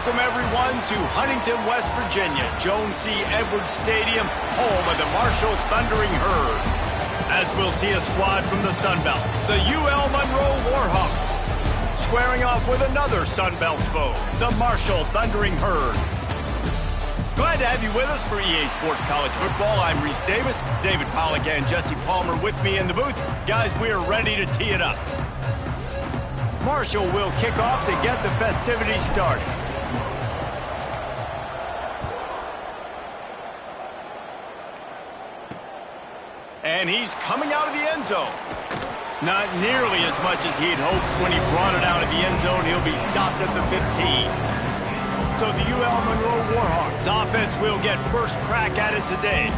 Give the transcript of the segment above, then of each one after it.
Welcome, everyone, to Huntington, West Virginia, Jones C. Edwards Stadium, home of the Marshall Thundering Herd. As we'll see a squad from the Sun Belt, the ULM Warhawks, squaring off with another Sun Belt foe, the Marshall Thundering Herd. Glad to have you with us for EA Sports College Football. I'm Reese Davis, David Pollack and Jesse Palmer with me in the booth. Guys, we are ready to tee it up. Marshall will kick off to get the festivities started. And he's coming out of the end zone. Not nearly as much as he'd hoped when he brought it out of the end zone. He'll be stopped at the 15. So the UL Monroe Warhawks offense will get first crack at it today.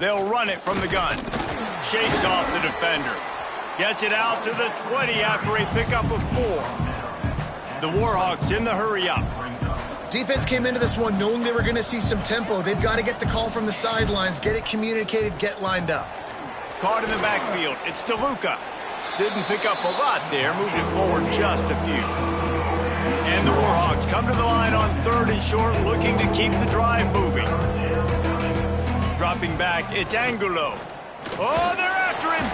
They'll run it from the gun. Shakes off the defender. Gets it out to the 20 after a pickup of 4. The Warhawks in the hurry-up. Defense came into this one knowing they were going to see some tempo. They've got to get the call from the sidelines, get it communicated, get lined up. Caught in the backfield. It's DeLuca. Didn't pick up a lot there. Moved it forward just a few. And the Warhawks come to the line on 3rd and short, looking to keep the drive moving. Dropping back, it's Angulo. Oh, they're after him.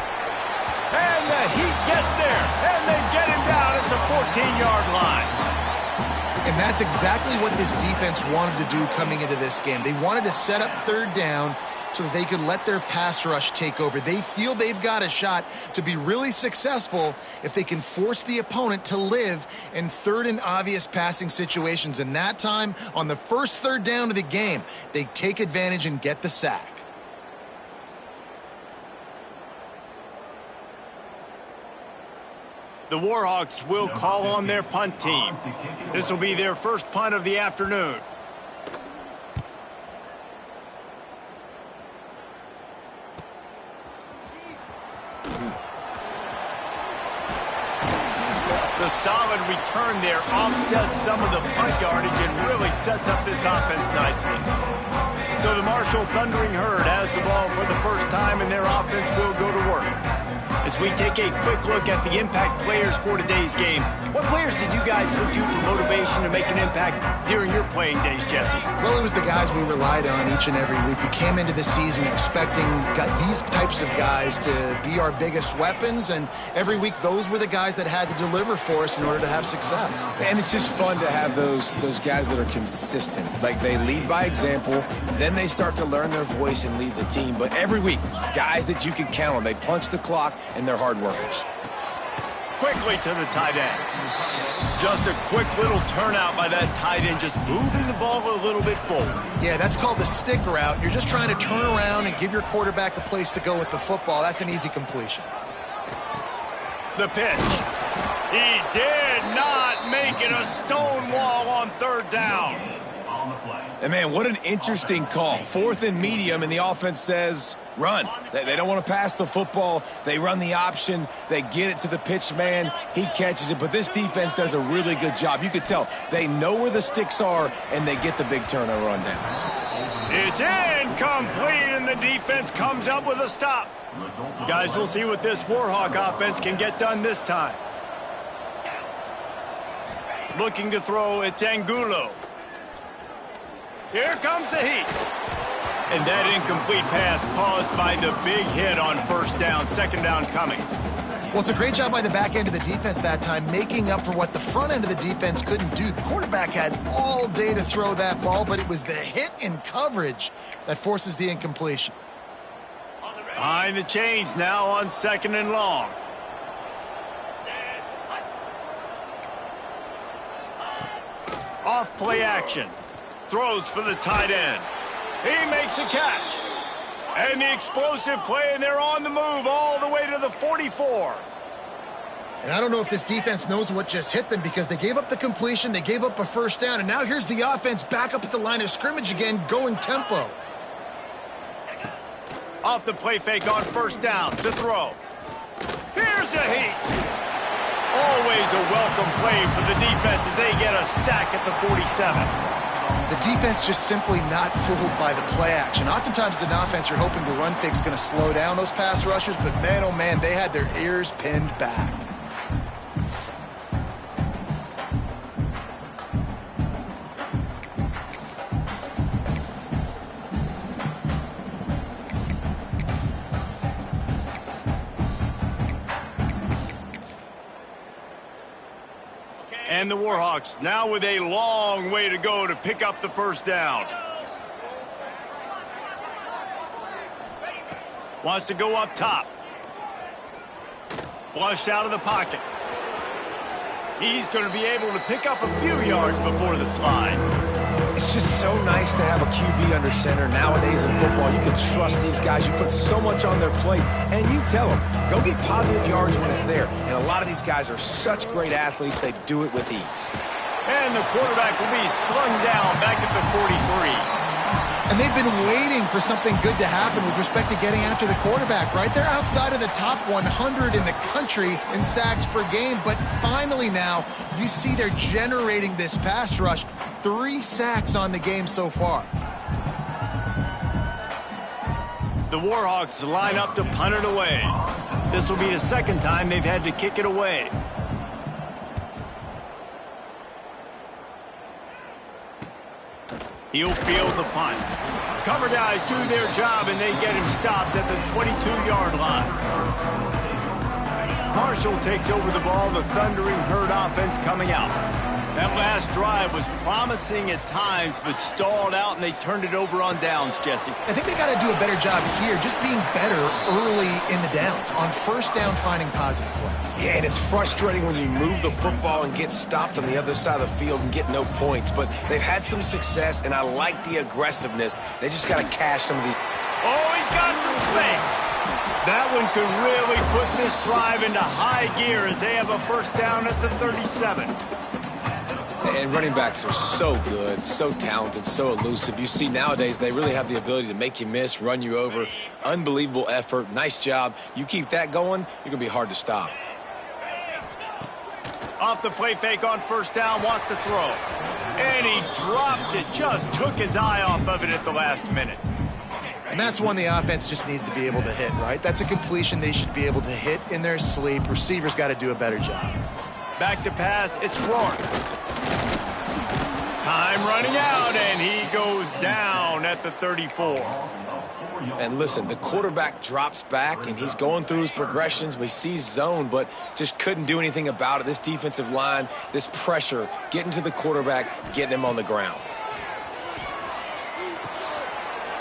And the Heat gets there. And they get him down at the 14-yard line. And that's exactly what this defense wanted to do coming into this game. They wanted to set up 3rd down so that they could let their pass rush take over. They feel they've got a shot to be really successful if they can force the opponent to live in 3rd and obvious passing situations. And that time, on the first 3rd down of the game, they take advantage and get the sack. The Warhawks will call on their punt team. This will be their first punt of the afternoon. The solid return there offsets some of the punt yardage and really sets up this offense nicely. So the Marshall Thundering Herd has the ball for the first time, and their offense will go to work. As we take a quick look at the impact players for today's game, what players did you guys look to for motivation to make an impact during your playing days, Jesse? Well, it was the guys we relied on each and every week. We came into the season expecting these types of guys to be our biggest weapons, and every week those were the guys that had to deliver for us in order to have success. And it's just fun to have those guys that are consistent. Like, they lead by example, then they start to learn their voice and lead the team. But every week, guys that you can count on, they punch the clock, and they're hard workers. Quickly to the tight end. Just a quick little turnout by that tight end, just moving the ball a little bit forward. Yeah, that's called the stick route. You're just trying to turn around and give your quarterback a place to go with the football. That's an easy completion. The pitch. He did not make it a stone wall on 3rd down. And, man, what an interesting call. 4th and medium, and the offense says run. They don't want to pass the football. They run the option. They get it to the pitch man. He catches it. But this defense does a really good job. You could tell they know where the sticks are, and they get the big turnover on downs. It's incomplete, and the defense comes up with a stop. Guys, we'll see what this Warhawk offense can get done this time. Looking to throw, it's Angulo. Here comes the Heat. And that incomplete pass caused by the big hit on 1st down, 2nd down coming. Well, it's a great job by the back end of the defense that time, making up for what the front end of the defense couldn't do. The quarterback had all day to throw that ball, but it was the hit and coverage that forces the incompletion. Behind the chains now on 2nd and long. Off play action. Throws for the tight end. He makes a catch. And the explosive play, and they're on the move all the way to the 44. And I don't know if this defense knows what just hit them, because they gave up the completion, they gave up a 1st down, and now here's the offense back up at the line of scrimmage again, going tempo. Off the play fake on first down, to throw. Here's a heat. Always a welcome play for the defense as they get a sack at the 47. The defense just simply not fooled by the play action. Oftentimes as an offense, you're hoping the run fake's going to slow down those pass rushers, but man, oh man, they had their ears pinned back. And the Warhawks now with a long way to go to pick up the first down. Wants to go up top. Flushed out of the pocket. He's going to be able to pick up a few yards before the slide. It's just so nice to have a QB under center. Nowadays in football, you can trust these guys. You put so much on their plate, and you tell them, go get positive yards when it's there. And a lot of these guys are such great athletes, they do it with ease. And the quarterback will be slung down back at the 43. And they've been waiting for something good to happen with respect to getting after the quarterback, right? They're outside of the top 100 in the country in sacks per game, but finally now you see they're generating this pass rush. 3 sacks on the game so far. The Warhawks line up to punt it away. This will be the second time they've had to kick it away. He'll field the punt. Cover guys do their job, and they get him stopped at the 22-yard line. Marshall takes over the ball. The Thundering Herd offense coming out. That last drive was promising at times, but stalled out, and they turned it over on downs, Jesse. I think they got to do a better job here, just being better early in the downs, on first down finding positive plays. Yeah, and it's frustrating when you move the football and get stopped on the other side of the field and get no points, but they've had some success, and I like the aggressiveness. They just got to cash some of these. Oh, he's got some space. That one could really put this drive into high gear as they have a first down at the 37. And running backs are so good, so talented, so elusive. You see nowadays they really have the ability to make you miss, run you over. Unbelievable effort. Nice job. You keep that going, you're going to be hard to stop. Off the play fake on first down, wants to throw. And he drops it. Just took his eye off of it at the last minute. And that's one the offense just needs to be able to hit, right? That's a completion they should be able to hit in their sleep. Receivers got to do a better job. Back to pass, it's Rourke. Time running out, and he goes down at the 34. And listen, the quarterback drops back, and he's going through his progressions. We see zone, but just couldn't do anything about it. This defensive line, this pressure, getting to the quarterback, getting him on the ground.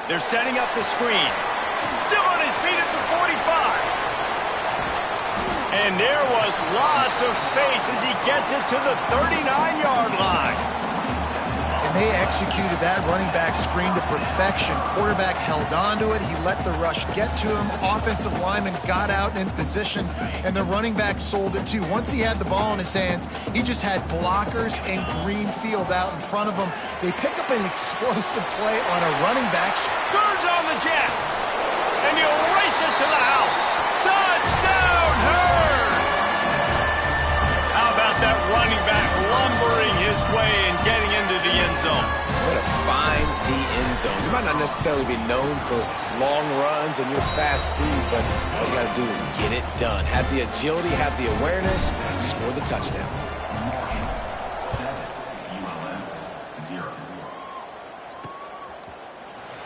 They're setting up the screen. Still on his feet at the 45. And there was lots of space as he gets it to the 39-yard line. And they executed that running back screen to perfection. Quarterback held on to it. He let the rush get to him. Offensive lineman got out in position, and the running back sold it too. Once he had the ball in his hands, he just had blockers and green field out in front of him. They pick up an explosive play on a running back. Turns on the Jets, and he'll race it to the house. Touchdown, Herd! How about that running back lumbering his way and getting into the end zone? Way to find the end zone. You might not necessarily be known for long runs and your fast speed, but all you got to do is get it done. Have the agility, have the awareness, score the touchdown.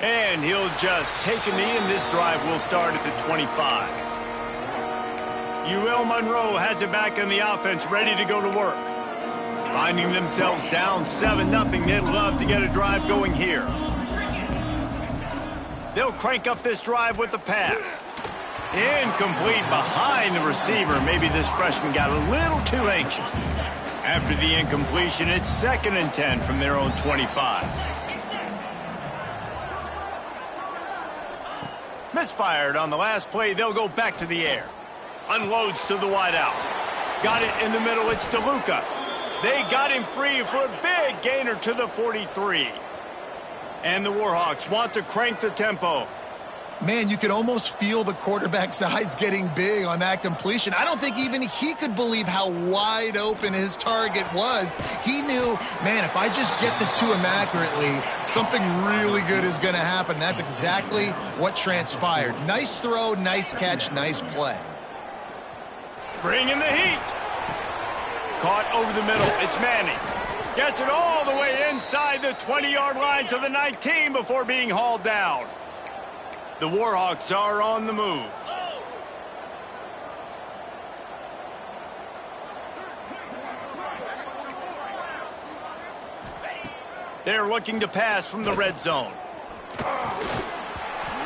And he'll just take a knee, and this drive will start at the 25. UL Monroe has it back in the offense, ready to go to work. Finding themselves down 7-0, they'd love to get a drive going here. They'll crank up this drive with the pass. Incomplete behind the receiver. Maybe this freshman got a little too anxious. After the incompletion, it's 2nd and 10 from their own 25. Misfired on the last play. They'll go back to the air. Unloads to the wideout. Got it in the middle. It's DeLuca. They got him free for a big gainer to the 43. And the Warhawks want to crank the tempo. Man, you could almost feel the quarterback's eyes getting big on that completion. I don't think even he could believe how wide open his target was. He knew, man, if I just get this to him accurately, something really good is going to happen. That's exactly what transpired. Nice throw, nice catch, nice play. Bring in the heat. Caught over the middle. It's Manning. Gets it all the way inside the 20-yard line to the 19 before being hauled down. The Warhawks are on the move. They're looking to pass from the red zone.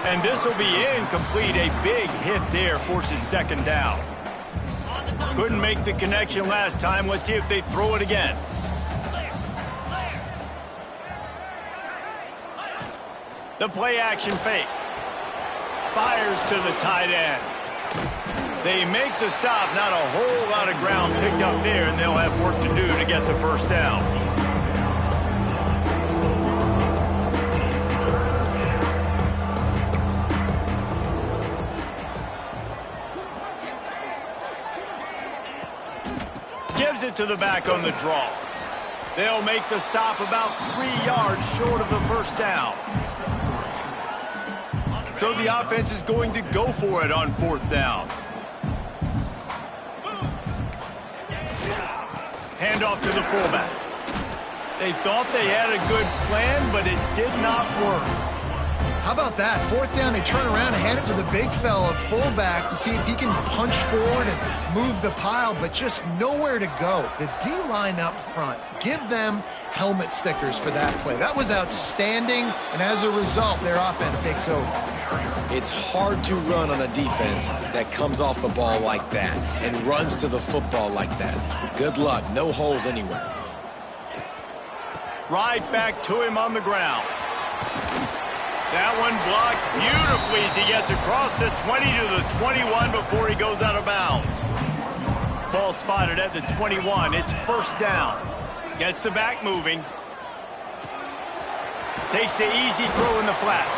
And this will be incomplete. A big hit there forces second down. Couldn't make the connection last time. Let's see if they throw it again. The play action fake. Fires to the tight end. They make the stop. Not a whole lot of ground picked up there, and they'll have work to do to get the first down. Gives it to the back on the draw. They'll make the stop about 3 yards short of the first down. So the offense is going to go for it on fourth down. Handoff to the fullback. They thought they had a good plan, but it did not work. How about that? Fourth down, they turn around and hand it to the big fella, fullback, to see if he can punch forward and move the pile, but just nowhere to go. The D-line up front, give them helmet stickers for that play. That was outstanding, and as a result, their offense takes over. It's hard to run on a defense that comes off the ball like that and runs to the football like that. Good luck. No holes anywhere. Right back to him on the ground. That one blocked beautifully as he gets across the 20 to the 21 before he goes out of bounds. Ball spotted at the 21. It's first down. Gets the back moving. Takes the easy throw in the flat.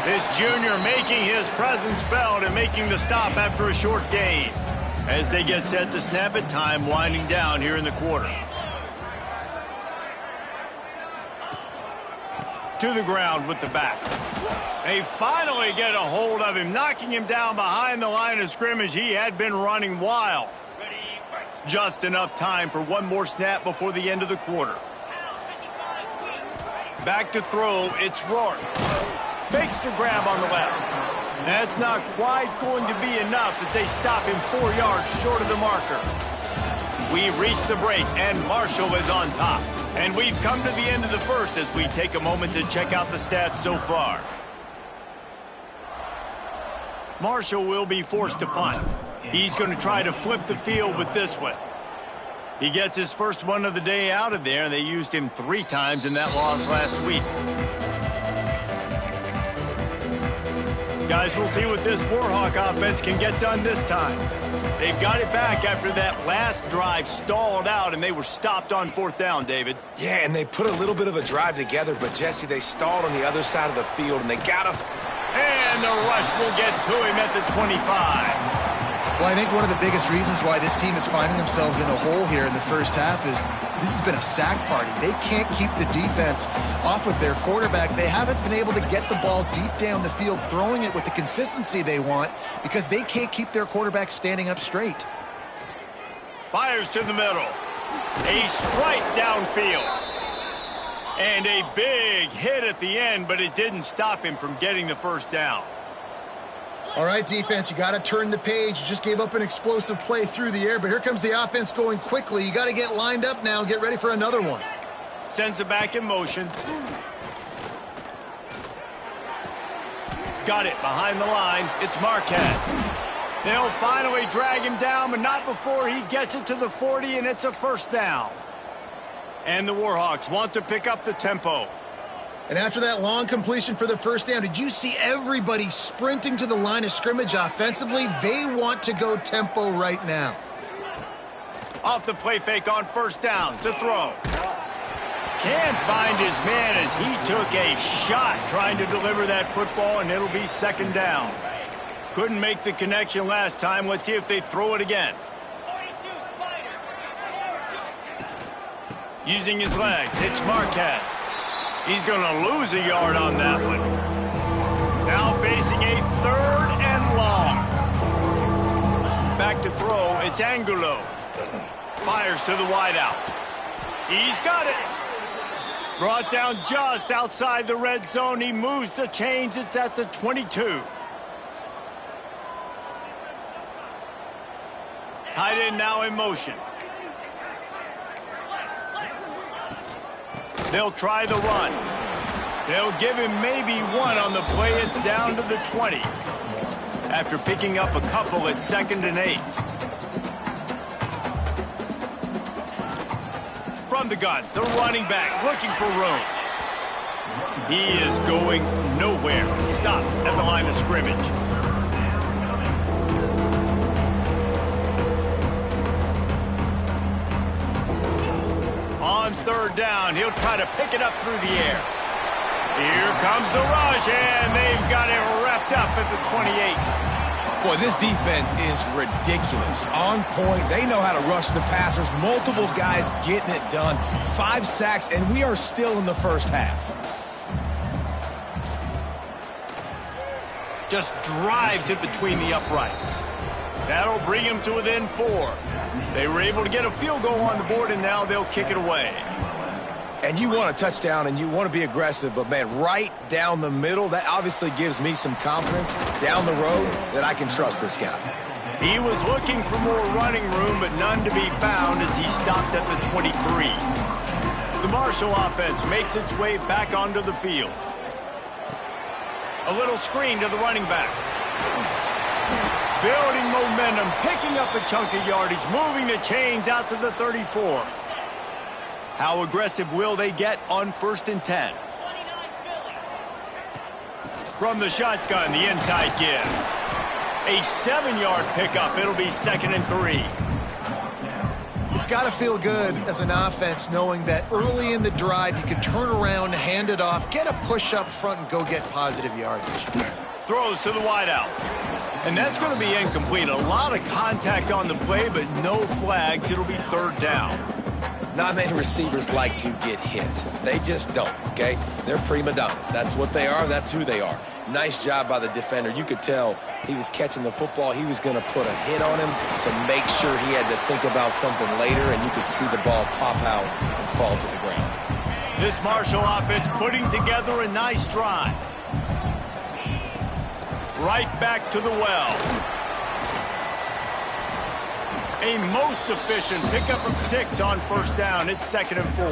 This junior making his presence felt and making the stop after a short gain. As they get set to snap it, time winding down here in the quarter. To the ground with the back. They finally get a hold of him, knocking him down behind the line of scrimmage. He had been running wild. Just enough time for one more snap before the end of the quarter. Back to throw, it's Rourke. Fakes the grab on the left. That's not quite going to be enough as they stop him 4 yards short of the marker. We've reached the break, and Marshall is on top. And we've come to the end of the first as we take a moment to check out the stats so far. Marshall will be forced to punt. He's going to try to flip the field with this one. He gets his first one of the day out of there, and they used him 3 times in that loss last week. Guys, we'll see what this Warhawk offense can get done this time. They've got it back after that last drive stalled out, and they were stopped on fourth down, David. Yeah, and they put a little bit of a drive together, but, Jesse, they stalled on the other side of the field, and they got to... And the rush will get to him at the 25. Well, I think one of the biggest reasons why this team is finding themselves in a hole here in the first half is this has been a sack party. They can't keep the defense off of their quarterback. They haven't been able to get the ball deep down the field, throwing it with the consistency they want because they can't keep their quarterback standing up straight. Fires to the middle. A strike downfield. And a big hit at the end, but it didn't stop him from getting the first down. All right, defense, you got to turn the page. You just gave up an explosive play through the air, but here comes the offense going quickly. You got to get lined up now and get ready for another one. Sends it back in motion. Got it behind the line. It's Marquez. They'll finally drag him down, but not before he gets it to the 40, and it's a first down. And the Warhawks want to pick up the tempo. And after that long completion for the first down, did you see everybody sprinting to the line of scrimmage offensively? They want to go tempo right now. Off the play fake on first down to throw. Can't find his man as he took a shot trying to deliver that football, and it'll be second down. Couldn't make the connection last time. Let's see if they throw it again. Using his legs, it's Marquez. He's going to lose a yard on that one. Now facing a third and long. Back to throw, it's Angulo. Fires to the wideout. He's got it. Brought down just outside the red zone. He moves the chains. It's at the 22. Tight end now in motion. They'll try the run. They'll give him maybe one on the play. It's down to the 20. After picking up a couple at 2nd and 8. From the gun, the running back looking for room. He is going nowhere. Stop at the line of scrimmage. On 3rd down, he'll try to pick it up through the air. Here comes the rush, and they've got it wrapped up at the 28. Boy, this defense is ridiculous. On point. They know how to rush the passers. Multiple guys getting it done. 5 sacks, and we are still in the first half. Just drives it between the uprights. That'll bring him to within 4. They were able to get a field goal on the board, and now they'll kick it away. And you want a touchdown, and you want to be aggressive, but, man, right down the middle, that obviously gives me some confidence down the road that I can trust this guy. He was looking for more running room, but none to be found as he stopped at the 23. The Marshall offense makes its way back onto the field. A little screen to the running back. Building momentum, picking up a chunk of yardage, moving the chains out to the 34. How aggressive will they get on 1st and 10? From the shotgun, the inside give. A 7-yard pickup. It'll be 2nd and 3. It's got to feel good as an offense knowing that early in the drive you can turn around, hand it off, get a push up front, and go get positive yardage. Throws to the wideout. And that's going to be incomplete. A lot of contact on the play, but no flags. It'll be 3rd down. Not many receivers like to get hit. They just don't, okay? They're prima donnas. That's what they are. That's who they are. Nice job by the defender. You could tell he was catching the football. He was going to put a hit on him to make sure he had to think about something later, and you could see the ball pop out and fall to the ground. This Marshall offense putting together a nice drive. Right back to the well. A most efficient pickup of 6 on 1st down. It's 2nd and 4.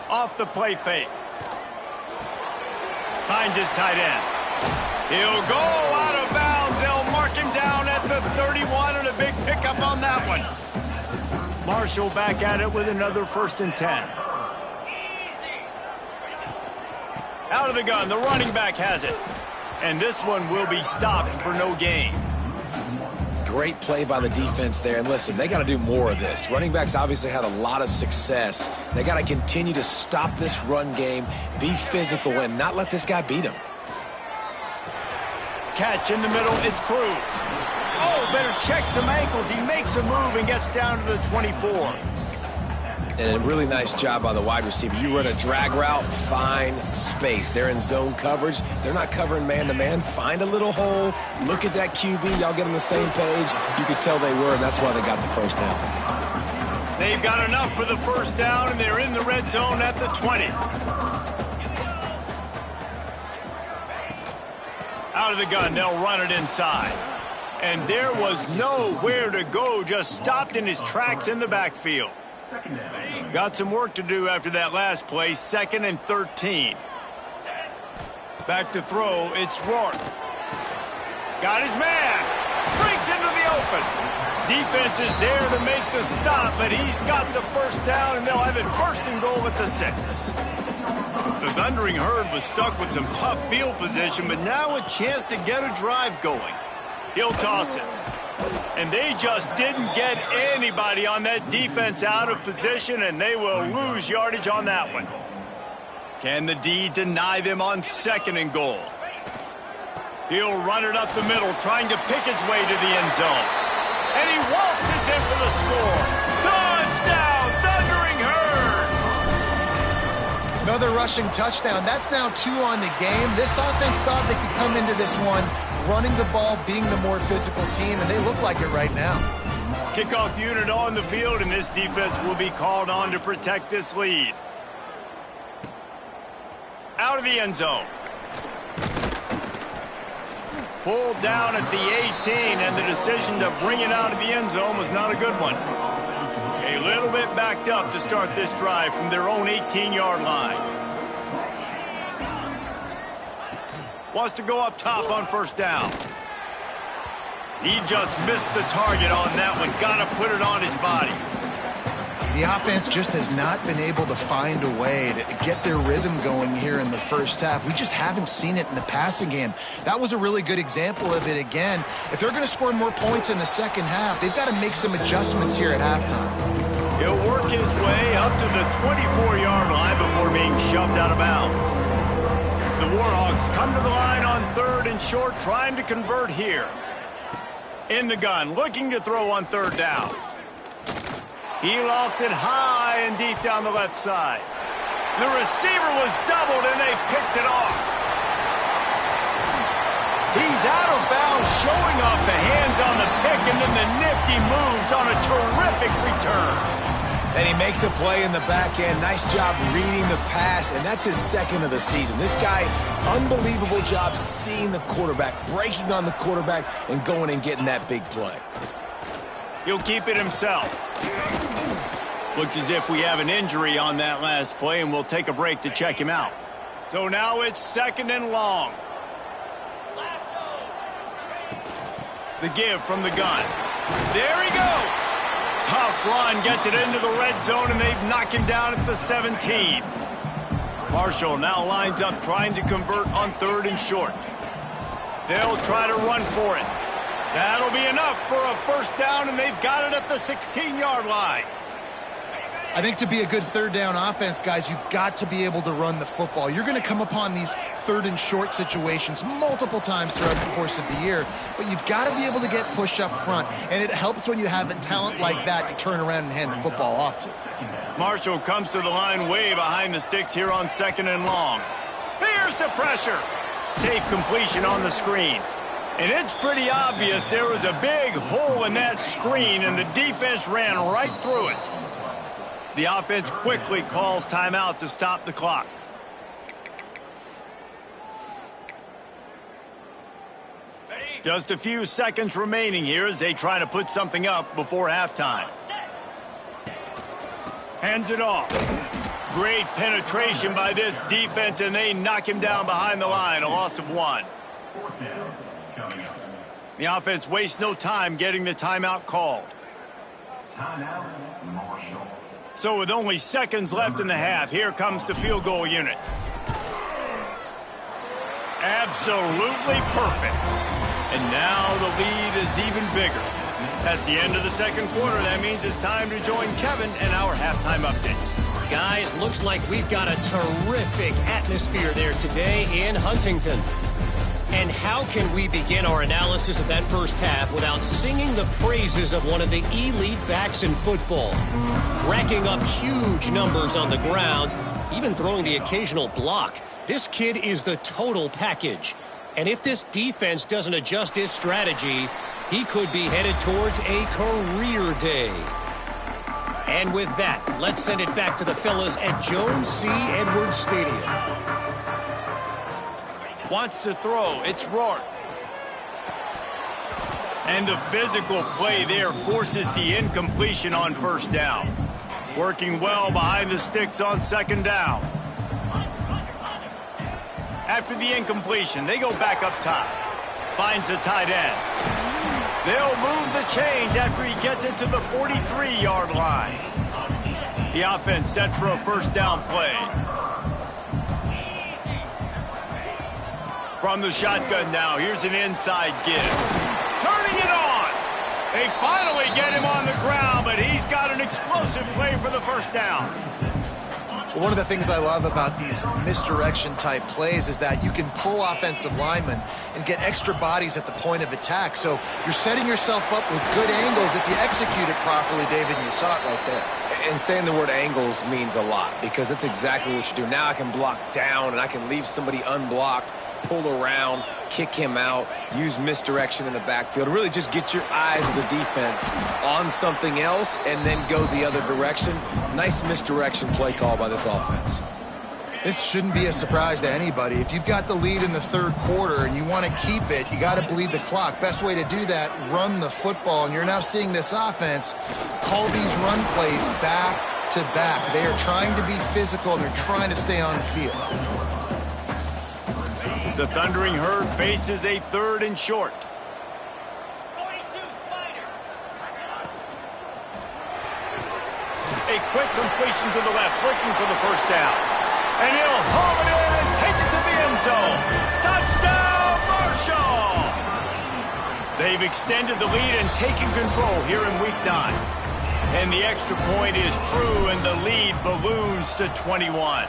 Off the play fake. Finds his tight end. He'll go out of bounds. They'll mark him down at the 31, and a big pickup on that one. Marshall back at it with another 1st and 10. Out of the gun, the running back has it. And this one will be stopped for no gain. Great play by the defense there. And listen, they got to do more of this. Running backs obviously had a lot of success. They got to continue to stop this run game, be physical, and not let this guy beat him. Catch in the middle, it's Cruz. Oh, better check some ankles. He makes a move and gets down to the 24. And a really nice job by the wide receiver. You run a drag route, find space. They're in zone coverage. They're not covering man-to-man. Find a little hole. Look at that QB. Y'all get on the same page. You could tell they were, and that's why they got the 1st down. They've got enough for the 1st down, and they're in the red zone at the 20. Out of the gun, they'll run it inside. And there was nowhere to go, just stopped in his tracks in the backfield. Got some work to do after that last play, 2nd and 13. Back to throw, it's Rourke. Got his man. Breaks into the open. Defense is there to make the stop, but he's got the 1st down, and they'll have it 1st and goal at the 6. The Thundering Herd was stuck with some tough field position, but now a chance to get a drive going. He'll toss it. And they just didn't get anybody on that defense out of position, and they will lose yardage on that one. Can the D deny them on 2nd and goal? He'll run it up the middle, trying to pick his way to the end zone. And he waltzes in for the score. Touchdown, Thundering Herd! Another rushing touchdown. That's now 2 on the game. This offense thought they could come into this one running the ball, being the more physical team, and they look like it right now. Kickoff unit on the field, and this defense will be called on to protect this lead. Out of the end zone. Pulled down at the 18, and the decision to bring it out of the end zone was not a good one. A little bit backed up to start this drive from their own 18-yard line. Wants to go up top on 1st down. He just missed the target on that one. Got to put it on his body. The offense just has not been able to find a way to get their rhythm going here in the first half. We just haven't seen it in the passing game. That was a really good example of it again. If they're going to score more points in the second half, they've got to make some adjustments here at halftime. He'll work his way up to the 24-yard line before being shoved out of bounds. The Warhawks come to the line on 3rd and short, trying to convert here. In the gun, looking to throw on 3rd down. He lofts it high and deep down the left side. The receiver was doubled, and they picked it off. He's out of bounds, showing off the hands on the pick, and then the nifty moves on a terrific return. And he makes a play in the back end. Nice job reading the pass, and that's his 2nd of the season. This guy, unbelievable job seeing the quarterback, breaking on the quarterback, and going and getting that big play. He'll keep it himself. Looks as if we have an injury on that last play, and we'll take a break to check him out. So now it's 2nd and long. The give from the gun. There he goes. Tough run, gets it into the red zone, and they've knocked him down at the 17. Marshall now lines up trying to convert on 3rd and short. They'll try to run for it. That'll be enough for a 1st down, and they've got it at the 16-yard line. I think to be a good 3rd down offense, guys, you've got to be able to run the football. You're going to come upon these 3rd and short situations multiple times throughout the course of the year, but you've got to be able to get push up front, and it helps when you have a talent like that to turn around and hand the football off to. Marshall comes to the line way behind the sticks here on 2nd and long. Here's the pressure. Safe completion on the screen. And it's pretty obvious there was a big hole in that screen, and the defense ran right through it. The offense quickly calls timeout to stop the clock. Just a few seconds remaining here as they try to put something up before halftime. Hands it off. Great penetration by this defense, and they knock him down behind the line, a loss of 1. The offense wastes no time getting the timeout called. So with only seconds left in the half, here comes the field goal unit. Absolutely perfect. And now the lead is even bigger. That's the end of the 2nd quarter. That means it's time to join Kevin and our halftime update. Guys, looks like we've got a terrific atmosphere there today in Huntington. And how can we begin our analysis of that first half without singing the praises of one of the elite backs in football? Racking up huge numbers on the ground, even throwing the occasional block. This kid is the total package. And if this defense doesn't adjust its strategy, he could be headed towards a career day. And with that, let's send it back to the fellas at Jones C. Edwards Stadium. Wants to throw. It's Rourke. And the physical play there forces the incompletion on 1st down. Working well behind the sticks on 2nd down. After the incompletion, they go back up top. Finds the tight end. They'll move the chains after he gets it to the 43-yard line. The offense set for a 1st down play. From the shotgun now, here's an inside give. Turning it on. They finally get him on the ground, but he's got an explosive play for the first down. One of the things I love about these misdirection type plays is that you can pull offensive linemen and get extra bodies at the point of attack. So you're setting yourself up with good angles if you execute it properly, David, and you saw it right there. And saying the word angles means a lot because that's exactly what you do. Now I can block down and I can leave somebody unblocked, pull around, kick him out, use misdirection in the backfield. Really just get your eyes as a defense on something else and then go the other direction. Nice misdirection play call by this offense. This shouldn't be a surprise to anybody. If you've got the lead in the third quarter and you want to keep it, you got to bleed the clock. Best way to do that, run the football. And you're now seeing this offense call these run plays back to back. They are trying to be physical and they're trying to stay on the field. The Thundering Herd faces a 3rd and short. A quick completion to the left, looking for the first down. And he'll haul it in and take it to the end zone. Touchdown, Marshall! They've extended the lead and taken control here in Week 9. And the extra point is true, and the lead balloons to 21.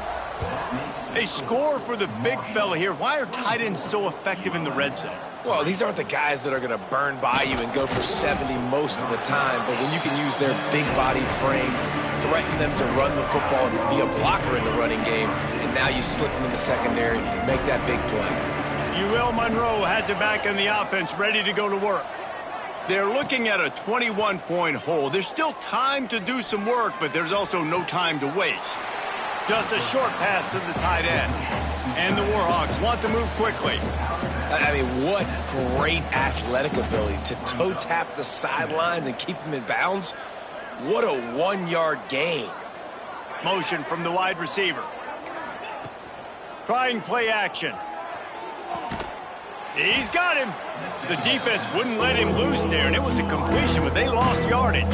A score for the big fella here. Why are tight ends so effective in the red zone? Well, these aren't the guys that are going to burn by you and go for 70 most of the time, but when you can use their big-bodied frames, threaten them to run the football, be a blocker in the running game, and now you slip them in the secondary, make that big play. UL Monroe has it back in the offense, ready to go to work. They're looking at a 21-point hole. There's still time to do some work, but there's also no time to waste. Just a short pass to the tight end. And the Warhawks want to move quickly. I mean, what great athletic ability to toe tap the sidelines and keep them in bounds. What a 1-yard gain. Motion from the wide receiver. Trying play action. He's got him. The defense wouldn't let him loose there, and it was a completion, but they lost yardage.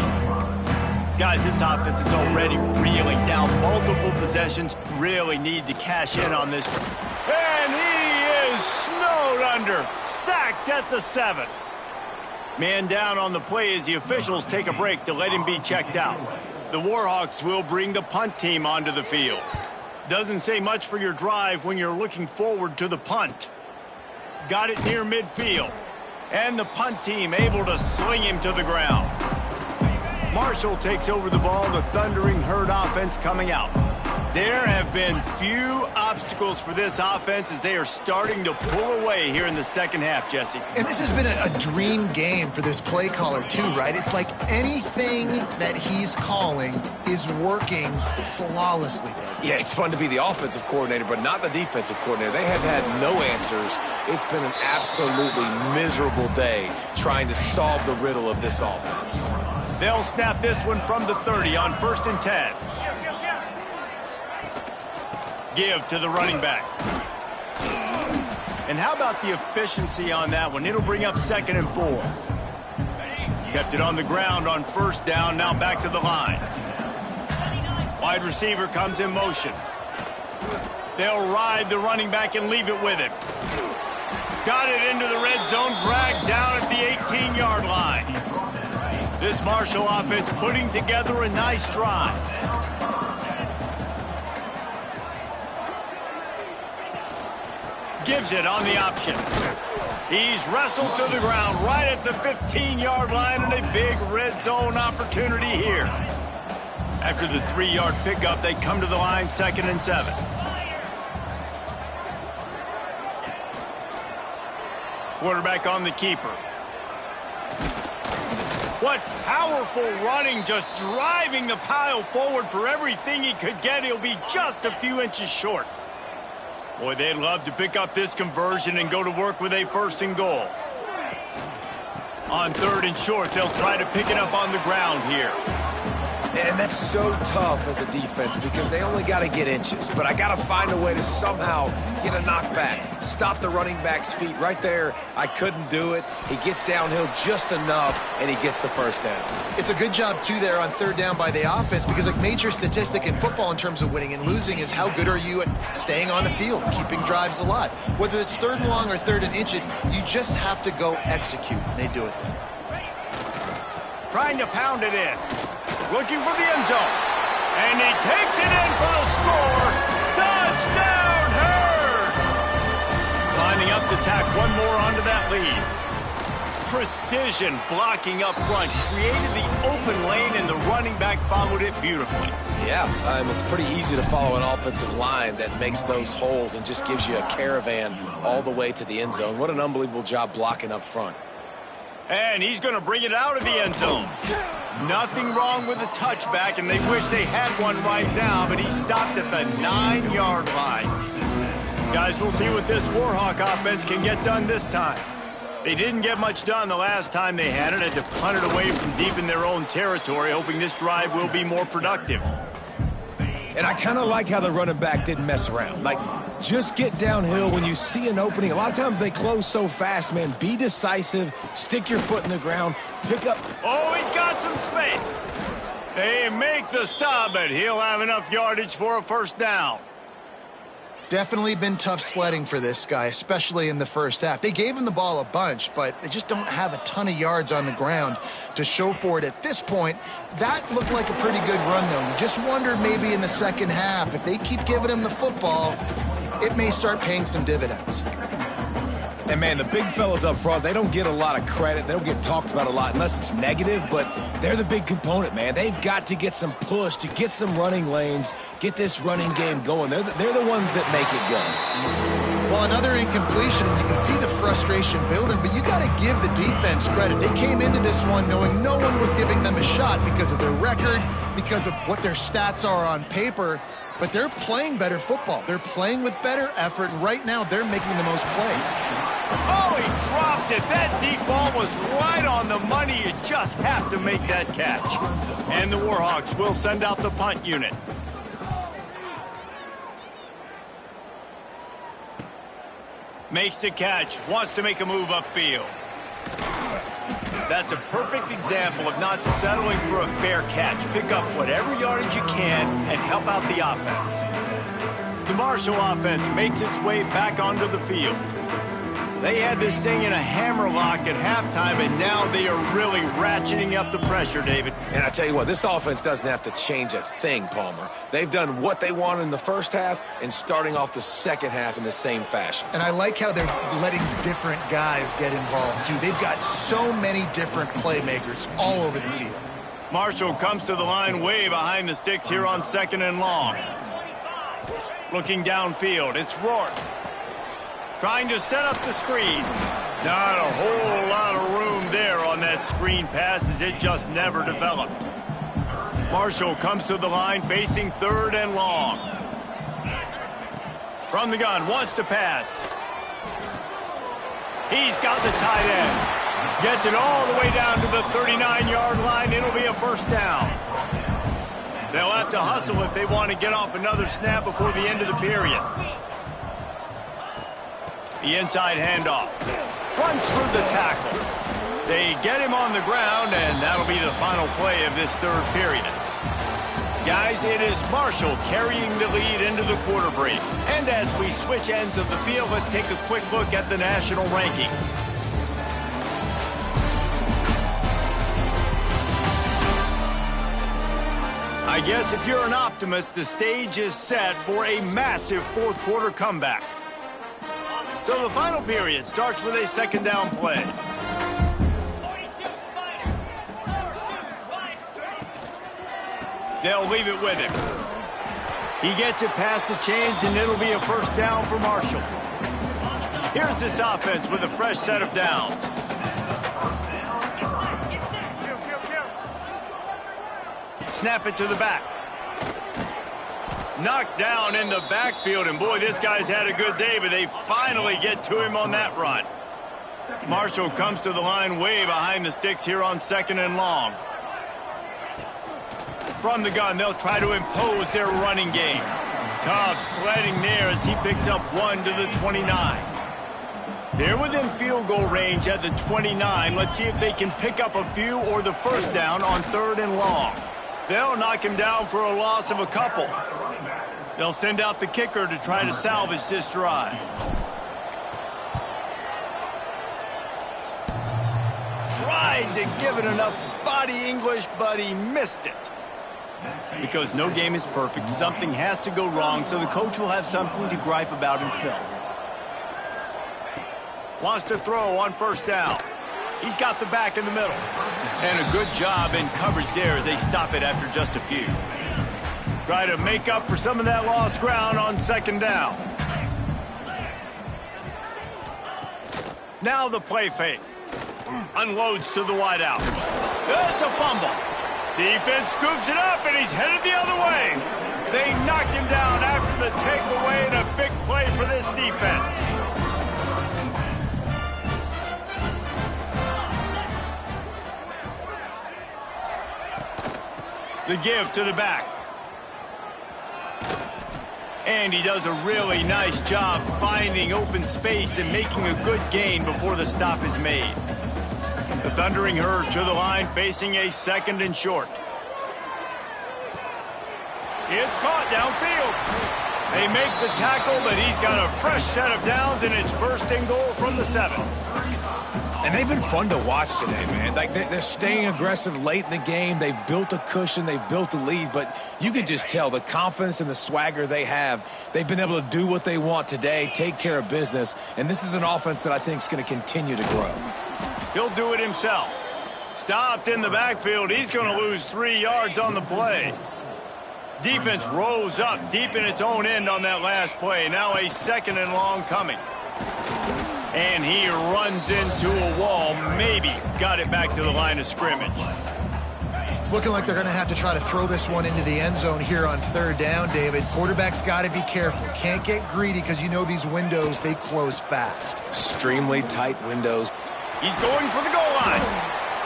Guys, this offense is already reeling down multiple possessions. Really need to cash in on this. And he is snowed under. Sacked at the 7. Man down on the play as the officials take a break to let him be checked out. The Warhawks will bring the punt team onto the field. Doesn't say much for your drive when you're looking forward to the punt. Got it near midfield. And the punt team able to sling him to the ground. Marshall takes over the ball, the Thundering Herd offense coming out. There have been few obstacles for this offense as they are starting to pull away here in the second half, Jesse. And this has been a dream game for this play caller too, right? It's like anything that he's calling is working flawlessly. Yeah, it's fun to be the offensive coordinator, but not the defensive coordinator. They have had no answers. It's been an absolutely miserable day trying to solve the riddle of this offense. They'll snap this one from the 30 on 1st and 10. Give to the running back. And how about the efficiency on that one? It'll bring up 2nd and 4. Kept it on the ground on 1st down, now back to the line. Wide receiver comes in motion. They'll ride the running back and leave it with him. Got it into the red zone, dragged down at the 18-yard line. This Marshall offense putting together a nice drive. Gives it on the option. He's wrestled to the ground right at the 15-yard line and a big red zone opportunity here. After the 3-yard pickup, they come to the line 2nd and 7. Quarterback on the keeper. What powerful running, just driving the pile forward for everything he could get. He'll be just a few inches short. Boy, they'd love to pick up this conversion and go to work with a 1st and goal. On 3rd and short, they'll try to pick it up on the ground here. And that's so tough as a defense because they only got to get inches. But I got to find a way to somehow get a knockback, stop the running back's feet right there. I couldn't do it. He gets downhill just enough, and he gets the 1st down. It's a good job, too, there on 3rd down by the offense because a major statistic in football in terms of winning and losing is how good are you at staying on the field, keeping drives alive. Whether it's 3rd and long or 3rd and inch it, you just have to go execute, and they do it there. trying to pound it in. Looking for the end zone. And he takes it in for the score. Touchdown, Hurd! Lining up to tack one more onto that lead. Precision blocking up front created the open lane, and the running back followed it beautifully. Yeah, it's pretty easy to follow an offensive line that makes those holes and just gives you a caravan all the way to the end zone. What an unbelievable job blocking up front. And he's going to bring it out of the end zone. Nothing wrong with the touchback, and they wish they had one right now, but he stopped at the 9-yard line. Guys, we'll see what this Warhawk offense can get done this time. They didn't get much done the last time they had it. Had to punt it away from deep in their own territory, hoping this drive will be more productive. And I kind of like how the running back didn't mess around. Like, just get downhill when you see an opening. A lot of times they close so fast, man. Be decisive. Stick your foot in the ground. Pick up. Oh, he's got some space. They make the stop, but he'll have enough yardage for a first down. Definitely been tough sledding for this guy, especially in the first half. They gave him the ball a bunch, but they just don't have a ton of yards on the ground to show for it at this point. That looked like a pretty good run, though. You just wonder maybe in the second half, if they keep giving him the football, it may start paying some dividends. And, man, the big fellas up front, they don't get a lot of credit. They don't get talked about a lot unless it's negative, but they're the big component, man. They've got to get some push, to get some running lanes, get this running game going. They're the ones that make it go. Well, another incompletion, and you can see the frustration building, but you got to give the defense credit. They came into this one knowing no one was giving them a shot because of their record, because of what their stats are on paper. But they're playing better football. They're playing with better effort, and right now they're making the most plays. Oh, he dropped it. That deep ball was right on the money. You just have to make that catch. And the Warhawks will send out the punt unit. Makes the catch. Wants to make a move upfield. That's a perfect example of not settling for a fair catch. Pick up whatever yardage you can and help out the offense. The Marshall offense makes its way back onto the field. They had this thing in a hammerlock at halftime, and now they are really ratcheting up the pressure, David. And I tell you what, this offense doesn't have to change a thing, Palmer. They've done what they wanted in the first half and starting off the second half in the same fashion. And I like how they're letting different guys get involved, too. They've got so many different playmakers all over the field. Marshall comes to the line way behind the sticks here on 2nd and long. Looking downfield, it's Rourke. Trying to set up the screen. Not a whole lot of room there on that screen pass, as it just never developed. Marshall comes to the line facing 3rd and long. From the gun, wants to pass. He's got the tight end. Gets it all the way down to the 39-yard line. It'll be a first down. They'll have to hustle if they want to get off another snap before the end of the period. The inside handoff. Runs through the tackle. They get him on the ground, and that'll be the final play of this 3rd period. Guys, it is Marshall carrying the lead into the quarter break. And as we switch ends of the field, let's take a quick look at the national rankings. I guess if you're an optimist, the stage is set for a massive 4th quarter comeback. So the final period starts with a 2nd down play. They'll leave it with him. He gets it past the chains, and it'll be a first down for Marshall. Here's this offense with a fresh set of downs. Snap it to the back. Knocked down in the backfield, and boy, this guy's had a good day, but they finally get to him on that run. Marshall comes to the line way behind the sticks here on 2nd and long. From the gun, they'll try to impose their running game. Tough sledding there as he picks up 1 to the 29. They're within field goal range at the 29. Let's see if they can pick up a few or the first down on 3rd and long. They'll knock him down for a loss of a couple. They'll send out the kicker to try to salvage this drive. Tried to give it enough body English, but he missed it. Because no game is perfect, something has to go wrong, so the coach will have something to gripe about in film. Wants to throw on first down. He's got the back in the middle. And a good job in coverage there as they stop it after just a few. Try to make up for some of that lost ground on second down. Now the play fake. Unloads to the wideout. It's a fumble. Defense scoops it up, and he's headed the other way. They knocked him down after the takeaway, and a big play for this defense. The give to the back. And he does a really nice job finding open space and making a good gain before the stop is made. The Thundering Herd to the line, facing a 2nd and short. It's caught downfield. They make the tackle, but he's got a fresh set of downs, and it's 1st and goal from the 7. And they've been fun to watch today, man. Like, they're staying aggressive late in the game. They've built a cushion. They've built a lead. But you can just tell the confidence and the swagger they have. They've been able to do what they want today, take care of business. And this is an offense that I think is going to continue to grow. He'll do it himself. Stopped in the backfield. He's going to lose 3 yards on the play. Defense rose up deep in its own end on that last play. Now a 2nd and long coming. And he runs into a wall. Maybe got it back to the line of scrimmage. It's looking like they're going to have to try to throw this one into the end zone here on 3rd down, David. Quarterback's got to be careful. Can't get greedy because you know these windows, they close fast. Extremely tight windows. He's going for the goal line.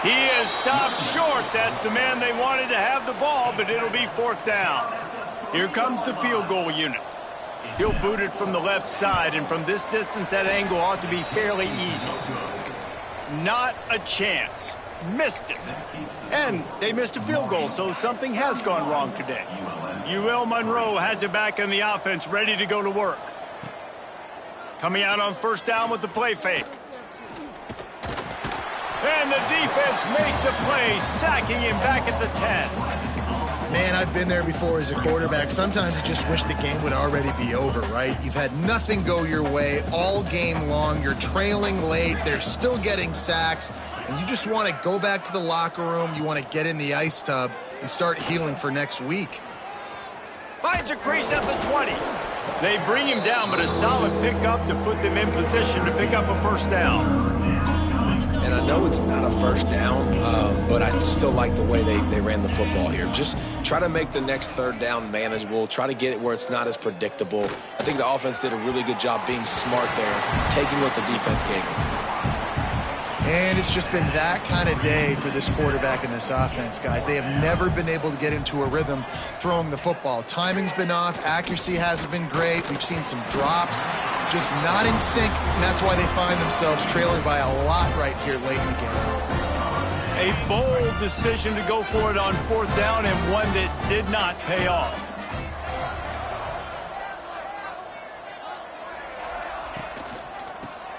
He is stopped short. That's the man they wanted to have the ball, but it'll be 4th down. Here comes the field goal unit. He'll boot it from the left side, and from this distance, that angle ought to be fairly easy. Not a chance. Missed it. And they missed a field goal, so something has gone wrong today. UL Monroe has it back in the offense, ready to go to work. Coming out on 1st down with the play fake. And the defense makes a play, sacking him back at the 10. Man, I've been there before as a quarterback. Sometimes you just wish the game would already be over, right? You've had nothing go your way all game long. You're trailing late. They're still getting sacks. And you just want to go back to the locker room. You want to get in the ice tub and start healing for next week. Finds a crease at the 20. They bring him down, but a solid pickup to put them in position to pick up a 1st down. And I know it's not a 1st down, but I still like the way they ran the football here. Just try to make the next 3rd down manageable. Try to get it where it's not as predictable. I think the offense did a really good job being smart there, taking what the defense gave them. And it's just been that kind of day for this quarterback and this offense, guys. They have never been able to get into a rhythm throwing the football. Timing's been off. Accuracy hasn't been great. We've seen some drops, just not in sync, and that's why they find themselves trailing by a lot right here late in the game. A bold decision to go for it on 4th down, and one that did not pay off.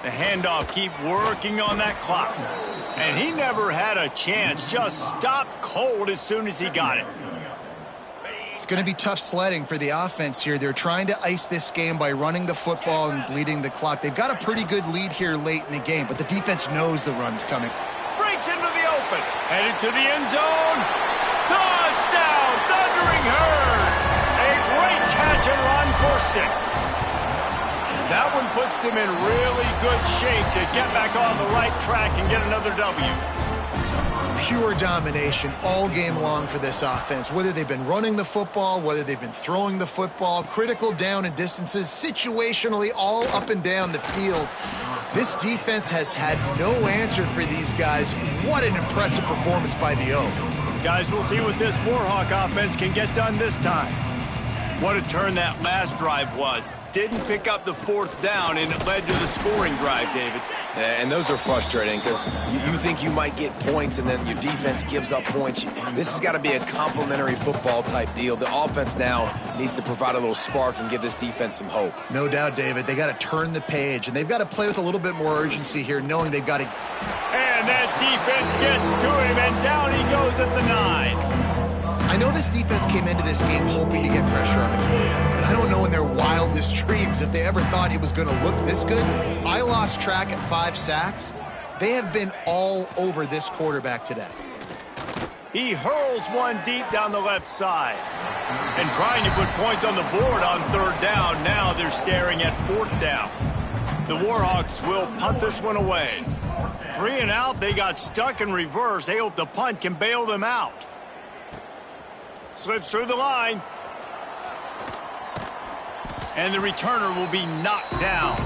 The handoff, keep working on that clock. And he never had a chance, just stopped cold as soon as he got it. It's going to be tough sledding for the offense here. They're trying to ice this game by running the football and bleeding the clock. They've got a pretty good lead here late in the game, but the defense knows the run's coming. Breaks into the open, headed to the end zone. Touchdown, Thundering Herd! A great catch and run for 6. That one puts them in really good shape to get back on the right track and get another W. Pure domination all game long for this offense. Whether they've been running the football, whether they've been throwing the football, critical down and distances, situationally all up and down the field. This defense has had no answer for these guys. What an impressive performance by the O. Guys, we'll see what this Warhawk offense can get done this time. What a turn that last drive was. Didn't pick up the 4th down, and it led to the scoring drive, David. And those are frustrating because you think you might get points, and then your defense gives up points. This has got to be a complementary football type deal. The offense now needs to provide a little spark and give this defense some hope. No doubt, David. They got to turn the page, and they've got to play with a little bit more urgency here, knowing they've got to... And And that defense gets to him, and down he goes at the 9. I know this defense came into this game hoping to get pressure on the quarterback, but I don't know in their wildest dreams if they ever thought it was going to look this good. I lost track at 5 sacks. They have been all over this quarterback today. He hurls one deep down the left side. And trying to put points on the board on 3rd down. Now they're staring at 4th down. The Warhawks will punt this one away. 3 and out, they got stuck in reverse. They hope the punt can bail them out. Slips through the line. And the returner will be knocked down.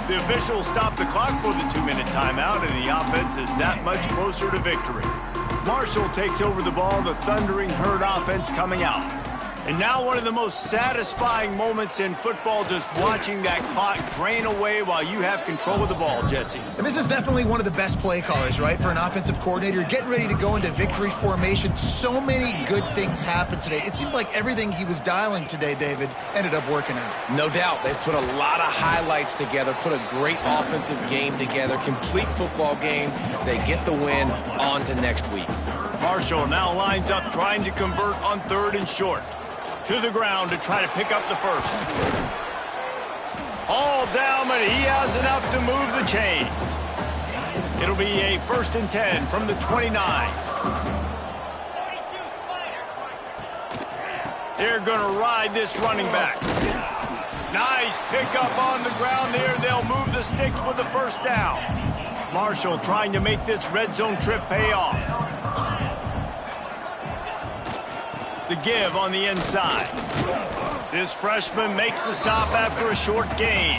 The officials stop the clock for the 2-minute timeout, and the offense is that much closer to victory. Marshall takes over the ball, the Thundering Herd offense coming out. And now one of the most satisfying moments in football, just watching that clock drain away while you have control of the ball, Jesse. And this is definitely one of the best play callers, right, for an offensive coordinator. Getting ready to go into victory formation. So many good things happened today. It seemed like everything he was dialing today, David, ended up working out. No doubt. They've put a lot of highlights together, put a great offensive game together, complete football game. They get the win. On to next week. Marshall now lines up trying to convert on 3rd and short. To the ground to try to pick up the first. All down, but he has enough to move the chains. It'll be a 1st and 10 from the 29. They're going to ride this running back. Nice pickup on the ground there. They'll move the sticks with the 1st down. Marshall trying to make this red zone trip pay off. The give on the inside. This freshman makes the stop after a short gain.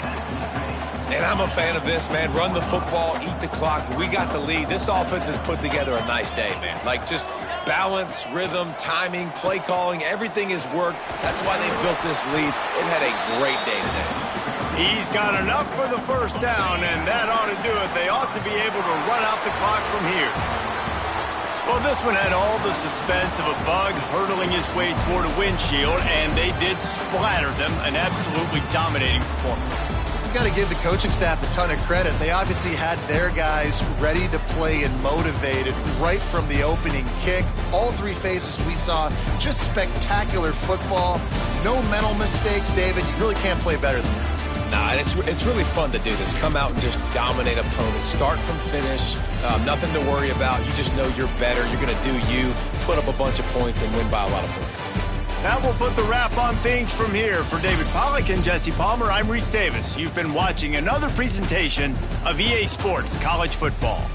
And I'm a fan of this, man. Run the football, eat the clock. We got the lead. This offense has put together a nice day, man. Like, just balance, rhythm, timing, play calling, everything has worked. That's why they built this lead. They've had a great day today. He's got enough for the 1st down, and that ought to do it. They ought to be able to run out the clock from here. Well, this one had all the suspense of a bug hurtling his way toward a windshield, and they did splatter them. An absolutely dominating performance. You got to give the coaching staff a ton of credit. They obviously had their guys ready to play and motivated right from the opening kick. All 3 phases we saw, just spectacular football. No mental mistakes, David. You really can't play better than that. Nah, and it's really fun to do this. Come out and just dominate opponents. Start from finish. Nothing to worry about. You just know you're better. You're going to do you, put up a bunch of points, and win by a lot of points. That will put the wrap on things from here. For David Pollack and Jesse Palmer, I'm Reese Davis. You've been watching another presentation of EA Sports College Football.